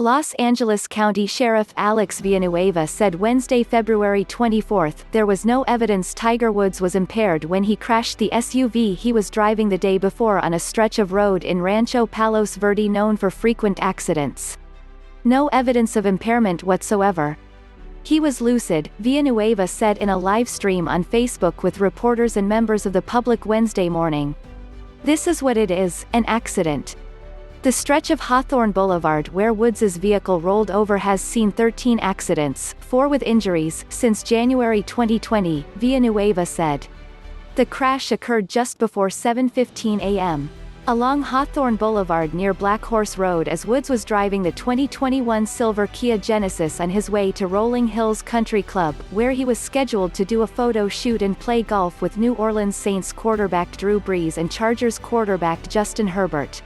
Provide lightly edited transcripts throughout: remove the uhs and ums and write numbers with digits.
Los Angeles County Sheriff Alex Villanueva said Wednesday, February 24, there was no evidence Tiger Woods was impaired when he crashed the SUV he was driving the day before on a stretch of road in Rancho Palos Verde known for frequent accidents. No evidence of impairment whatsoever. He was lucid, Villanueva said in a live stream on Facebook with reporters and members of the public Wednesday morning. This is what it is, an accident. The stretch of Hawthorne Boulevard where Woods's vehicle rolled over has seen 13 accidents, 4 with injuries, since January 2020, Villanueva said. The crash occurred just before 7:15 a.m. along Hawthorne Boulevard near Black Horse Road as Woods was driving the 2021 silver Kia Genesis on his way to Rolling Hills Country Club, where he was scheduled to do a photo shoot and play golf with New Orleans Saints quarterback Drew Brees and Chargers quarterback Justin Herbert.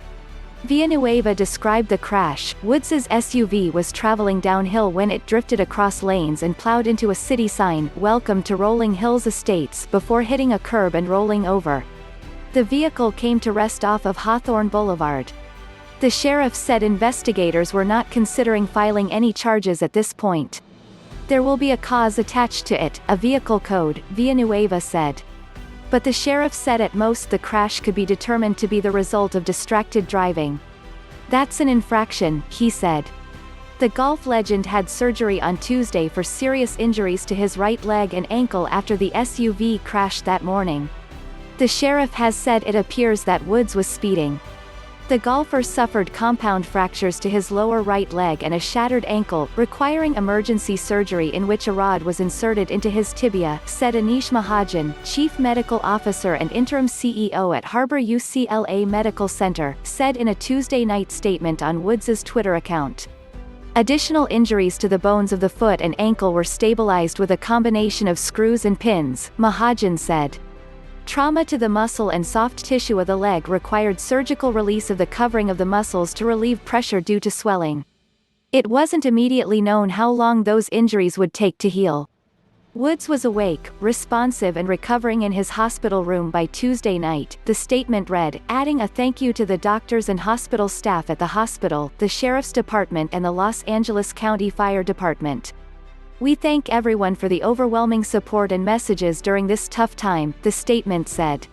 Villanueva described the crash. Woods's SUV was traveling downhill when it drifted across lanes and plowed into a city sign, "Welcome to Rolling Hills Estates," before hitting a curb and rolling over. The vehicle came to rest off of Hawthorne Boulevard. The sheriff said investigators were not considering filing any charges at this point. There will be a cause attached to it, a vehicle code, Villanueva said. But the sheriff said at most the crash could be determined to be the result of distracted driving. That's an infraction, he said. The golf legend had surgery on Tuesday for serious injuries to his right leg and ankle after the SUV crashed that morning. The sheriff has said it appears that Woods was speeding. The golfer suffered compound fractures to his lower right leg and a shattered ankle, requiring emergency surgery in which a rod was inserted into his tibia, said Anish Mahajan, chief medical officer and interim CEO at Harbor UCLA Medical Center, said in a Tuesday night statement on Woods's Twitter account. Additional injuries to the bones of the foot and ankle were stabilized with a combination of screws and pins, Mahajan said. Trauma to the muscle and soft tissue of the leg required surgical release of the covering of the muscles to relieve pressure due to swelling. It wasn't immediately known how long those injuries would take to heal. Woods was awake, responsive and recovering in his hospital room by Tuesday night, the statement read, adding a thank you to the doctors and hospital staff at the hospital, the sheriff's department and the Los Angeles County Fire Department. We thank everyone for the overwhelming support and messages during this tough time, the statement said.